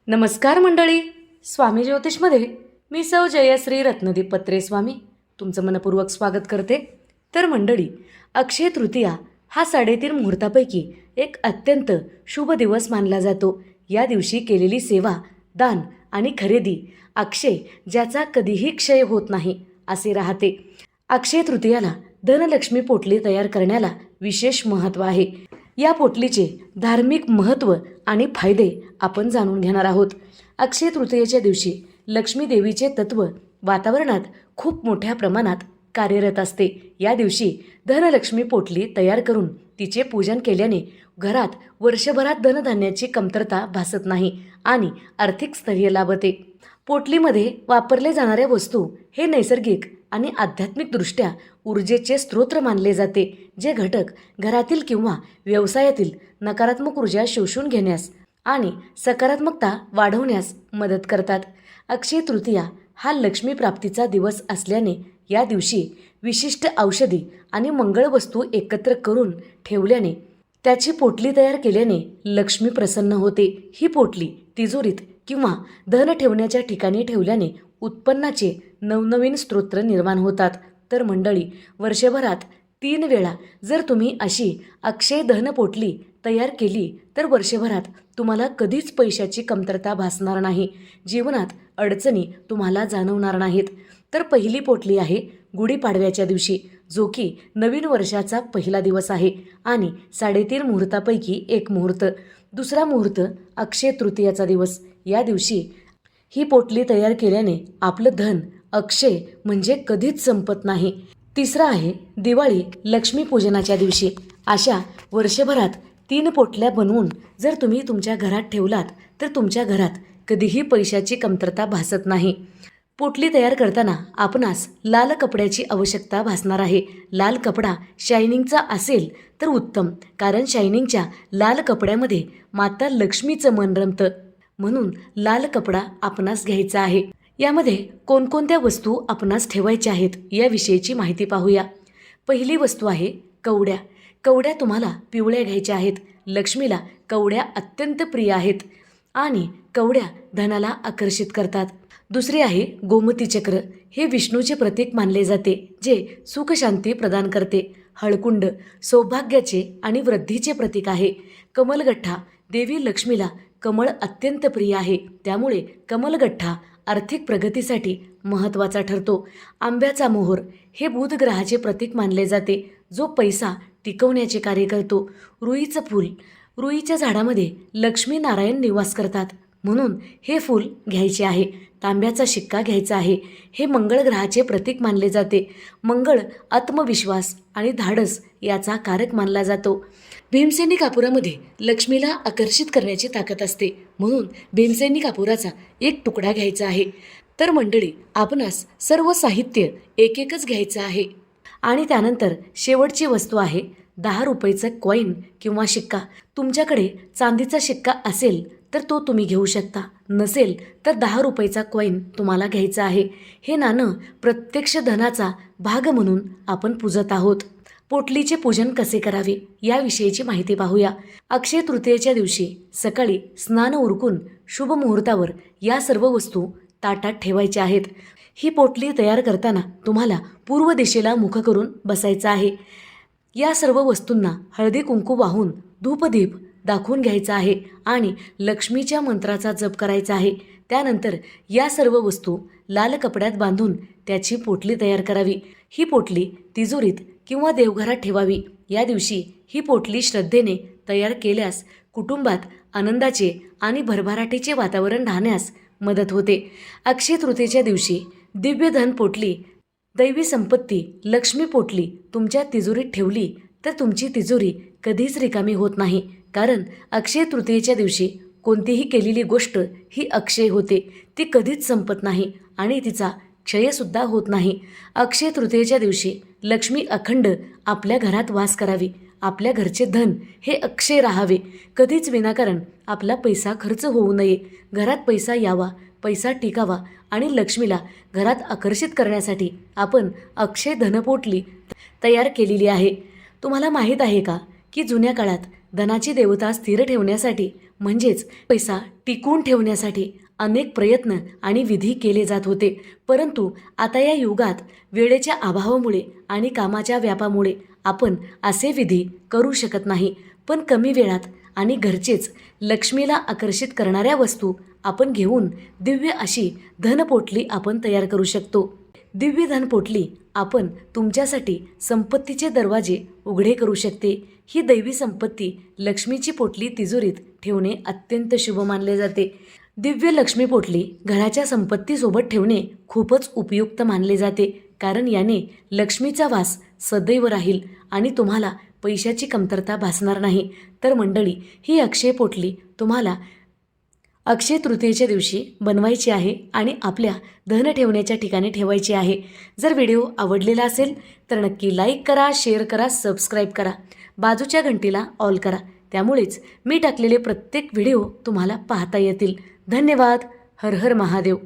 नमस्कार मंडळी. स्वामी ज्योतिषमध्ये मी सौ जयश्री रत्नदीप पत्रे स्वामी तुमचं मनपूर्वक स्वागत करते. तर मंडळी, अक्षय तृतीया हा 3.5 मुहूर्तापैकी एक अत्यंत शुभ दिवस मानला जातो. या दिवशी केलेली सेवा, दान आणि खरेदी अक्षय, ज्याचा कधीही क्षय होत नाही असे राहते. अक्षय तृतीयाला धनलक्ष्मी पोटली तयार करण्याला विशेष महत्त्व आहे. या पोटलीचे धार्मिक महत्त्व आणि फायदे आपण जाणून घेणार आहोत. अक्षय तृतीयेच्या दिवशी लक्ष्मी देवीचे तत्व वातावरणात खूप मोठ्या प्रमाणात कार्यरत असते. या दिवशी धनलक्ष्मी पोटली तयार करून तिचे पूजन केल्याने घरात वर्षभरात धनधान्याची कमतरता भासत नाही आणि आर्थिक स्थैर्य लाभते. पोटलीमध्ये वापरले जाणाऱ्या वस्तू हे नैसर्गिक आणि आध्यात्मिकदृष्ट्या ऊर्जेचे स्रोत मानले जाते, जे घटक घरातील किंवा व्यवसायातील नकारात्मक ऊर्जा शोषून घेण्यास आणि सकारात्मकता वाढवण्यास मदत करतात. अक्षय तृतीया हा लक्ष्मी प्राप्तीचा दिवस असल्याने या दिवशी विशिष्ट औषधी आणि मंगळ वस्तू एकत्र करून ठेवल्याने, त्याची पोटली तयार केल्याने लक्ष्मी प्रसन्न होते. ही पोटली तिजोरीत किंवा धन ठेवण्याच्या ठिकाणी ठेवल्याने उत्पन्नाचे नवनवीन स्रोत निर्माण होतात. तर मंडळी, वर्षभरात 3 वेळा जर तुम्ही अशी अक्षय धन पोटली तयार केली तर वर्षभरात तुम्हाला कधीच पैशाची कमतरता भासणार नाही. जीवनात अडचणी तुम्हाला जाणवणार नाहीत. तर पहिली पोटली आहे गुढीपाडव्याच्या दिवशी, जो की नवीन वर्षाचा पहिला दिवस आहे आणि 3.5 मुहूर्तापैकी एक मुहूर्त. दुसरा मुहूर्त अक्षय तृतीयाचा दिवस. या दिवशी ही पोटली तयार केल्याने आपलं धन अक्षय म्हणजे कधीच संपत नाही. तिसरा आहे दिवाळी लक्ष्मीपूजनाच्या दिवशी. अशा वर्षभरात 3 पोटल्या बनवून जर तुम्ही तुमच्या घरात ठेवलात तर तुमच्या घरात कधीही पैशाची कमतरता भासत नाही. पोटली तयार करताना आपणास लाल कपड्याची आवश्यकता भासणार आहे. लाल कपडा शायनिंगचा असेल तर उत्तम, कारण शायनिंगच्या लाल कपड्यामध्ये माता लक्ष्मीचं मन रमतं. म्हणून लाल कपडा आपणास घ्यायचा आहे. यामध्ये कोणकोणत्या वस्तू आपणास ठेवायच्या आहेत याविषयीची माहिती पाहूया. पहिली वस्तू आहे कवड्या. कवड्या तुम्हाला पिवळ्या घ्यायच्या आहेत. लक्ष्मीला कवड्या अत्यंत प्रिय आहेत आणि कवड्या धनाला आकर्षित करतात. दुसरे आहे गोमती चक्र. हे विष्णूचे प्रतीक मानले जाते, जे सुखशांती प्रदान करते. हळकुंड सौभाग्याचे आणि वृद्धीचे प्रतीक आहे. कमलगठ्ठा, देवी लक्ष्मीला कमळ अत्यंत प्रिय आहे, त्यामुळे कमलगठ्ठा आर्थिक प्रगतीसाठी महत्त्वाचा ठरतो. आंब्याचा मोहर हे बुध ग्रहाचे प्रतीक मानले जाते, जो पैसा टिकवण्याचे कार्य करतो. रुईचं फूल, रुईच्या झाडामध्ये लक्ष्मी नारायण निवास करतात, म्हणून हे फूल घ्यायचे आहे. तांब्याचा शिक्का घ्यायचा आहे. हे मंगळ ग्रहाचे प्रतीक मानले जाते. मंगळ आत्मविश्वास आणि धाडस याचा कारक मानला जातो. भीमसेनी कापुरामध्ये लक्ष्मीला आकर्षित करण्याची ताकद असते, म्हणून भीमसेनी कापुराचा एक तुकडा घ्यायचा आहे. तर मंडळी, आपणास सर्व साहित्य एकच घ्यायचं आहे. आणि त्यानंतर शेवटची वस्तू आहे 10 रुपयाचं कॉईन किंवा शिक्का. तुमच्याकडे चांदीचा शिक्का असेल तर तो तुम्ही घेऊ शकता, नसेल तर 10 रुपयाचा कॉईन तुम्हाला घ्यायचा आहे. हे नाणं प्रत्यक्ष धनाचा भाग म्हणून आपण पूजत आहोत. पोटलीचे पूजन कसे करावे याविषयीची माहिती पाहूया. अक्षय तृतीयेच्या दिवशी सकाळी स्नान उरकून शुभ मुहूर्तावर या सर्व वस्तू ताटात ठेवायच्या आहेत. ही पोटली तयार करताना तुम्हाला पूर्व दिशेला मुख करून बसायचं आहे. या सर्व वस्तूंना हळदी कुंकू वाहून धूपदीप दाखवून घ्यायचा आहे आणि लक्ष्मीच्या मंत्राचा जप करायचा आहे. त्यानंतर या सर्व वस्तू लाल कपड्यात बांधून त्याची पोटली तयार करावी. ही पोटली तिजोरीत किंवा देवघरात ठेवावी. या दिवशी ही पोटली श्रद्धेने तयार केल्यास कुटुंबात आनंदाचे आणि भरभराटीचे वातावरण राहण्यास मदत होते. अक्षय तृतीयेच्या दिवशी दिव्य धन पोटली, दैवी संपत्ती लक्ष्मी पोटली तुमच्या तिजोरीत ठेवली तर तुमची तिजोरी कधीच रिकामी होत नाही, कारण अक्षय तृतीयेच्या दिवशी कोणतीही केलेली गोष्ट ही अक्षय होते. ती कधीच संपत नाही आणि तिचा क्षयसुद्धा होत नाही. अक्षय तृतीयेच्या दिवशी लक्ष्मी अखंड आपल्या घरात वास करावी. आपल्या घरचे धन हे अक्षय राहावे. कधीच विनाकारण आपला पैसा खर्च होऊ नये. घरात पैसा यावा, पैसा टिकावा आणि लक्ष्मीला घरात आकर्षित करण्यासाठी आपण अक्षय धनपोटली तयार केलेली आहे. तुम्हाला माहीत आहे का की जुन्या काळात धनाची देवता स्थिर ठेवण्यासाठी म्हणजेच पैसा टिकवून ठेवण्यासाठी अनेक प्रयत्न आणि विधी केले जात होते. परंतु आता या युगात वेळेच्या अभावामुळे आणि कामाच्या व्यापामुळे आपण असे विधी करू शकत नाही. पण कमी वेळात आणि घरचेच लक्ष्मीला आकर्षित करणाऱ्या वस्तू आपण घेऊन दिव्य अशी धनपोटली आपण तयार करू शकतो. दिव्य धनपोटली आपण तुमच्यासाठी संपत्तीचे दरवाजे उघडे करू शकते. ही दैवी संपत्ती लक्ष्मीची पोटली तिजोरीत ठेवणे अत्यंत शुभ मानले जाते. दिव्य लक्ष्मी पोटली घराच्या संपत्तीसोबत ठेवणे खूपच उपयुक्त मानले जाते, कारण याने लक्ष्मीचा वास सदैव राहील आणि तुम्हाला पैशाची कमतरता भासणार नाही. तर मंडळी, ही अक्षय पोटली तुम्हाला अक्षय तृतीयेच्या दिवशी बनवायची आहे आणि आपल्या धन ठेवण्याच्या ठिकाणी ठेवायची आहे. जर व्हिडिओ आवडलेला असेल तर नक्की लाईक करा, शेअर करा, सबस्क्राईब करा, बाजूच्या घंटीला ऑल करा. त्यामुळेच मी टाकलेले प्रत्येक व्हिडिओ तुम्हाला पाहता येतील. धन्यवाद. हर हर महादेव.